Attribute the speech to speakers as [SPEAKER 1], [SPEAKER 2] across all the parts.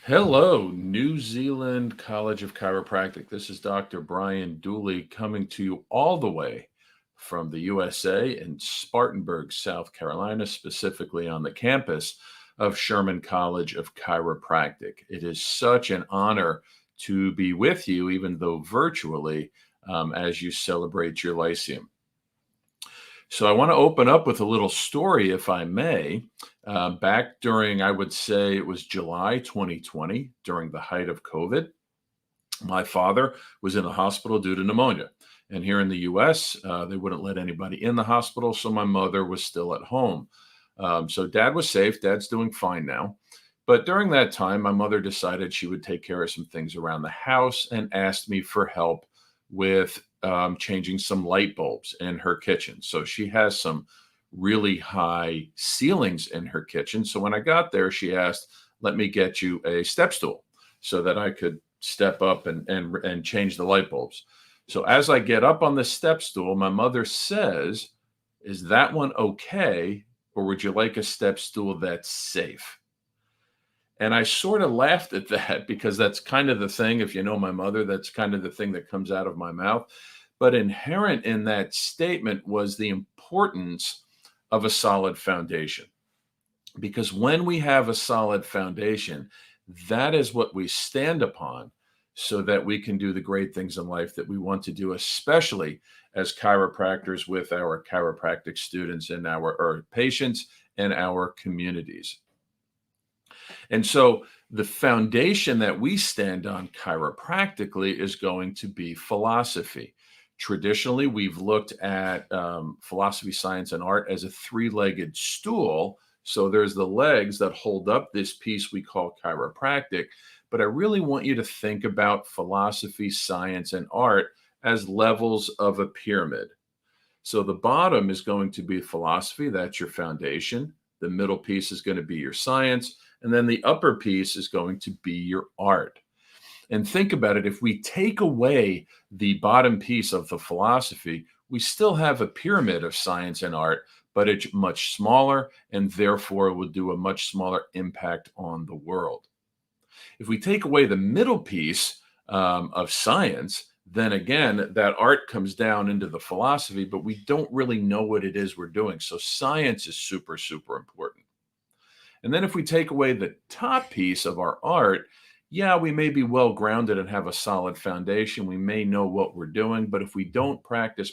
[SPEAKER 1] Hello, New Zealand College of Chiropractic. This is Dr. Brian Dooley coming to you all the way from the USA in Spartanburg, South Carolina, specifically on the campus of Sherman College of Chiropractic. It is such an honor to be with you, even though virtually, as you celebrate your Lyceum. So I want to open up with a little story, if I may. Back during, I would say it was July 2020, during the height of COVID, my father was in the hospital due to pneumonia. And here in the US, they wouldn't let anybody in the hospital. So my mother was still at home. So dad was safe. Dad's doing fine now. But during that time, my mother decided she would take care of some things around the house and asked me for help with changing some light bulbs in her kitchen. So she has some really high ceilings in her kitchen. So when I got there, she asked, "Let me get you a step stool so that I could step up and change the light bulbs." So as I get up on the step stool, my mother says, "Is that one okay? Or would you like a step stool that's safe?" And I sort of laughed at that because that's kind of the thing. If you know my mother, that's kind of the thing that comes out of my mouth. But inherent in that statement was the importance of a solid foundation. Because when we have a solid foundation, that is what we stand upon so that we can do the great things in life that we want to do, especially as chiropractors with our chiropractic students and our patients and our communities. And so the foundation that we stand on chiropractically is going to be philosophy. Traditionally, we've looked at philosophy, science, and art as a three-legged stool. So there's the legs that hold up this piece we call chiropractic. But I really want you to think about philosophy, science, and art as levels of a pyramid. So the bottom is going to be philosophy. That's your foundation. The middle piece is going to be your science. And then the upper piece is going to be your art. And think about it. If we take away the bottom piece of the philosophy, we still have a pyramid of science and art, but it's much smaller and therefore it will do a much smaller impact on the world. If we take away the middle piece of science, then again, that art comes down into the philosophy, but we don't really know what it is we're doing. So science is super, super important. And then if we take away the top piece of our art, yeah, we may be well grounded and have a solid foundation. We may know what we're doing, but if we don't practice,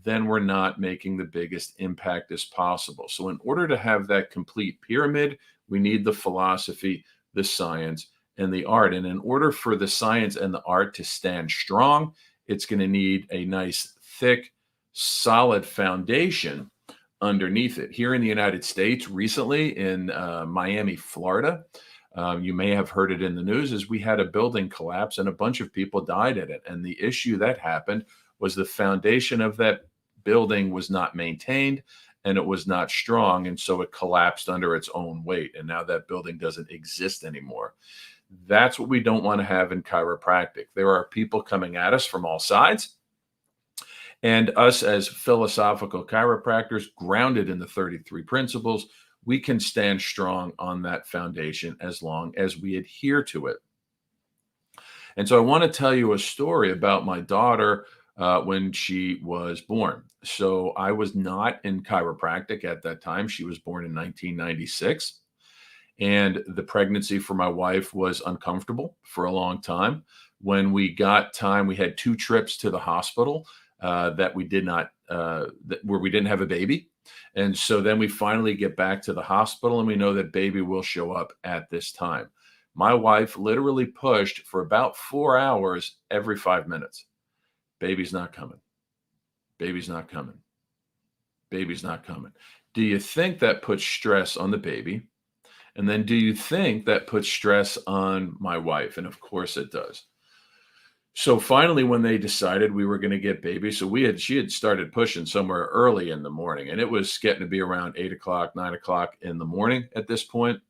[SPEAKER 1] then we're not making the biggest impact as possible. So in order to have that complete pyramid, we need the philosophy, the science, and the art. And in order for the science and the art to stand strong, it's going to need a nice, thick, solid foundation underneath it. Here in the United States, recently in Miami, Florida, you may have heard it in the news, is we had a building collapse and a bunch of people died in it. And the issue that happened was the foundation of that building was not maintained and it was not strong. And so it collapsed under its own weight. And now that building doesn't exist anymore. That's what we don't want to have in chiropractic. There are people coming at us from all sides. And us as philosophical chiropractors, grounded in the 33 principles, we can stand strong on that foundation as long as we adhere to it. And so I want to tell you a story about my daughter when she was born. So I was not in chiropractic at that time. She was born in 1996. And the pregnancy for my wife was uncomfortable for a long time. When we got time, we had 2 trips to the hospital that we did not, where we didn't have a baby. And so then we finally get back to the hospital and we know that baby will show up at this time. My wife literally pushed for about 4 hours every 5 minutes. Baby's not coming. Baby's not coming. Baby's not coming. Do you think that puts stress on the baby? And then do you think that puts stress on my wife? And of course it does. So finally, when they decided we were going to get baby, she had started pushing somewhere early in the morning, and it was getting to be around 8 o'clock, 9 o'clock in the morning at this point.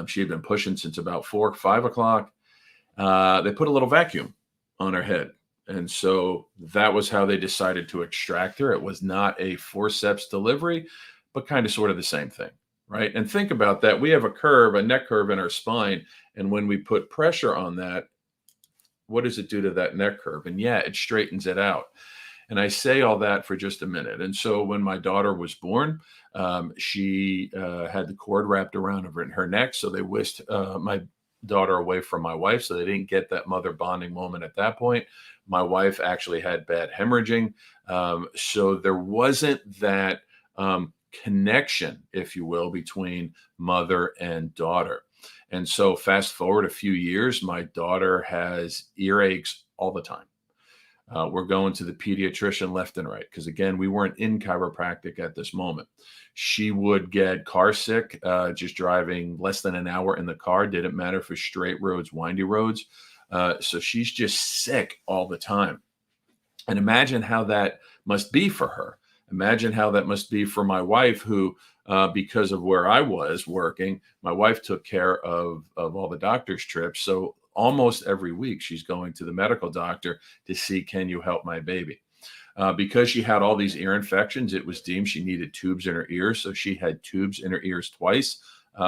[SPEAKER 1] She had been pushing since about 4, 5 o'clock. They put a little vacuum on her head. And so that was how they decided to extract her. It was not a forceps delivery, but kind of sort of the same thing, right? And think about that. We have a curve, a neck curve in our spine. And when we put pressure on that, what does it do to that neck curve? And yeah, it straightens it out. And I say all that for just a minute. And so when my daughter was born, she had the cord wrapped around her neck. So they whisked my daughter away from my wife. So they didn't get that mother bonding moment at that point. My wife actually had bad hemorrhaging. So there wasn't that connection, if you will, between mother and daughter. And so fast forward a few years, my daughter has earaches all the time. We're going to the pediatrician left and right because, again, we weren't in chiropractic at this moment. She would get car sick, just driving less than an hour in the car. Didn't matter for straight roads, windy roads. So she's just sick all the time. And imagine how that must be for her. Imagine how that must be for my wife, who, because of where I was working, my wife took care of all the doctor's trips. So almost every week she's going to the medical doctor to see, can you help my baby? Because she had all these ear infections, it was deemed she needed tubes in her ears. So she had tubes in her ears twice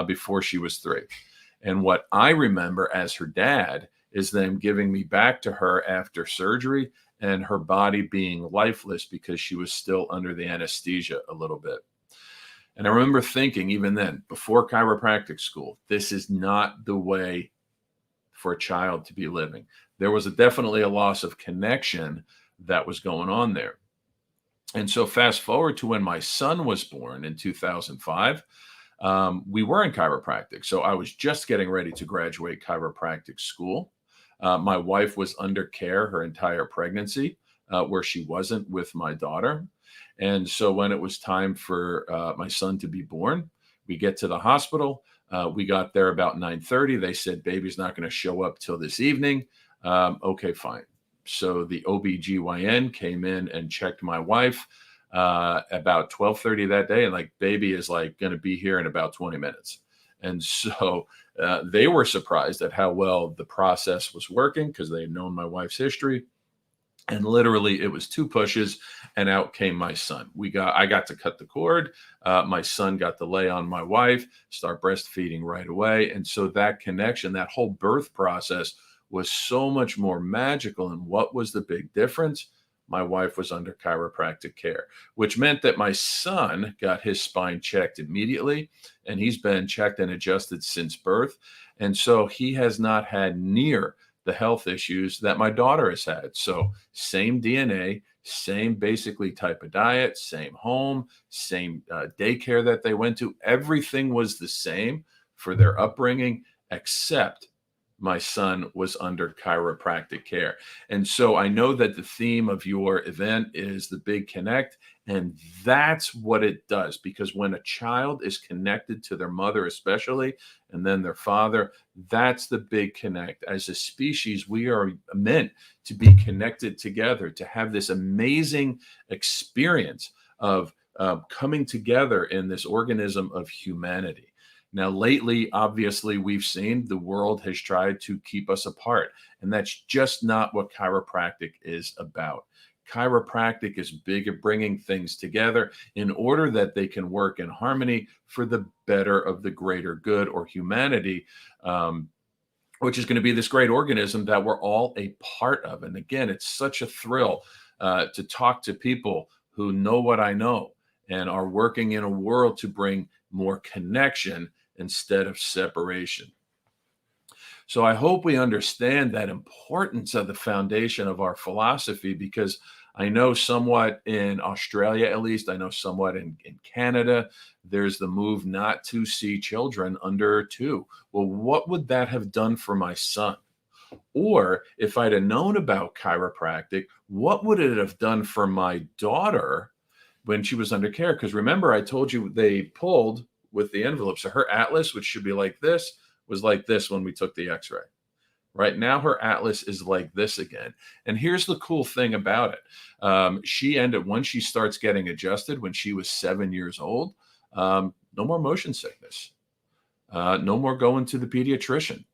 [SPEAKER 1] before she was 3. And what I remember as her dad is them giving me back to her after surgery and her body being lifeless because she was still under the anesthesia a little bit. And I remember thinking, even then, before chiropractic school, this is not the way for a child to be living. There was definitely a loss of connection that was going on there. And so fast forward to when my son was born in 2005, we were in chiropractic. So I was just getting ready to graduate chiropractic school. My wife was under care her entire pregnancy, where she wasn't with my daughter. And so when it was time for my son to be born, we get to the hospital. We got there about 9:30. They said, baby's not going to show up till this evening. Okay, fine. So the OBGYN came in and checked my wife about 12:30 that day. And like, baby is like going to be here in about 20 minutes. And so they were surprised at how well the process was working because they had known my wife's history. And literally, it was 2 pushes, and out came my son. I got to cut the cord. My son got to lay on my wife, start breastfeeding right away. And so that connection, that whole birth process was so much more magical. And what was the big difference? My wife was under chiropractic care, which meant that my son got his spine checked immediately, and he's been checked and adjusted since birth. And so he has not had near the health issues that my daughter has had. So same DNA, same basically type of diet, same home, same daycare that they went to. Everything was the same for their upbringing, except my son was under chiropractic care. And so I know that the theme of your event is the big connect. And that's what it does, because when a child is connected to their mother, especially, and then their father, that's the big connect. As a species, we are meant to be connected together, to have this amazing experience of coming together in this organism of humanity. Now, lately, obviously, we've seen the world has tried to keep us apart, and that's just not what chiropractic is about. Chiropractic is big at bringing things together in order that they can work in harmony for the better of the greater good, or humanity, which is going to be this great organism that we're all a part of. And again, it's such a thrill to talk to people who know what I know and are working in a world to bring more connection instead of separation. So I hope we understand that importance of the foundation of our philosophy, because I know somewhat in Australia, at least, I know somewhat in Canada, there's the move not to see children under 2. Well, what would that have done for my son? Or if I'd have known about chiropractic, what would it have done for my daughter when she was under care? Because remember, I told you they pulled with the envelope. So her atlas, which should be like this, was like this when we took the x-ray. Right now, her atlas is like this again. And here's the cool thing about it. She ended, once she starts getting adjusted, when she was 7 years old, no more motion sickness, no more going to the pediatrician.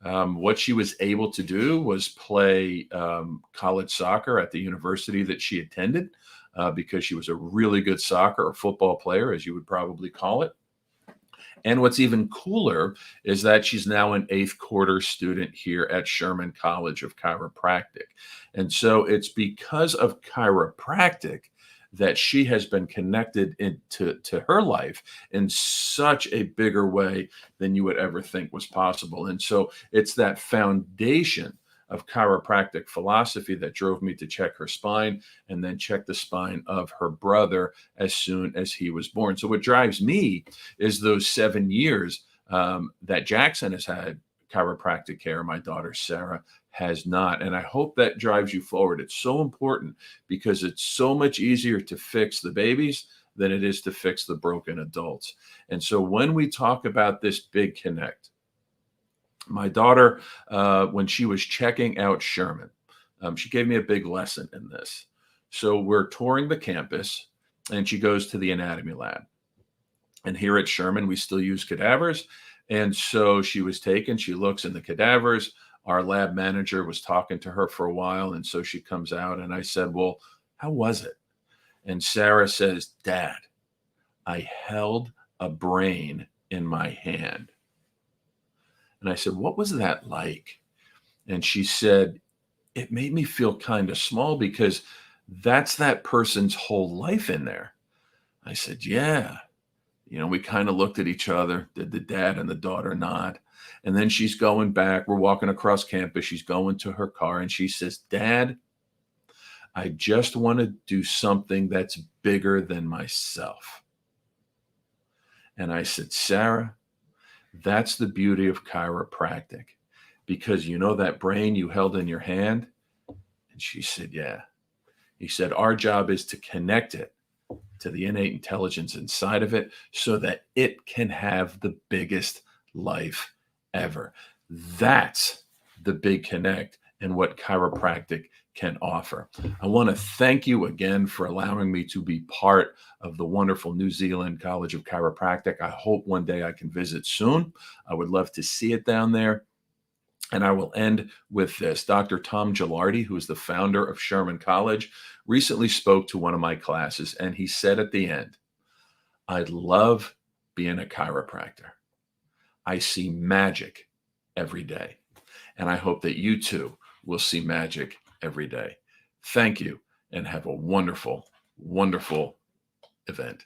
[SPEAKER 1] What she was able to do was play college soccer at the university that she attended, because she was a really good soccer or football player, as you would probably call it. And what's even cooler is that she's now an eighth quarter student here at Sherman College of Chiropractic. And so it's because of chiropractic that she has been connected into to her life in such a bigger way than you would ever think was possible. And so it's that foundation of chiropractic philosophy that drove me to check her spine and then check the spine of her brother as soon as he was born. So what drives me is those 7 years that Jackson has had chiropractic care. My daughter Sarah has not. And I hope that drives you forward. It's so important because it's so much easier to fix the babies than it is to fix the broken adults. And so when we talk about this big connect, my daughter, when she was checking out Sherman, she gave me a big lesson in this. So we're touring the campus and she goes to the anatomy lab. And here at Sherman, we still use cadavers. And so she was taken, she looks in the cadavers. Our lab manager was talking to her for a while. And so she comes out and I said, well, how was it? And Sarah says, Dad, I held a brain in my hand. And I said, what was that like? And she said, it made me feel kind of small because that's that person's whole life in there. I said, yeah. We kind of looked at each other. Did the dad and the daughter nod? And then she's going back. We're walking across campus. She's going to her car and she says, Dad, I just want to do something that's bigger than myself. And I said, Sarah, that's the beauty of chiropractic because that brain you held in your hand? And she said, yeah. He said, our job is to connect it to the innate intelligence inside of it so that it can have the biggest life ever. That's the big connect and what chiropractic can offer. I want to thank you again for allowing me to be part of the wonderful New Zealand College of Chiropractic. I hope one day I can visit soon. I would love to see it down there. And I will end with this. Dr. Tom Gilardi, who is the founder of Sherman College, recently spoke to one of my classes, and he said at the end, I love being a chiropractor. I see magic every day. And I hope that you too will see magic every day. Thank you, and have a wonderful, wonderful event.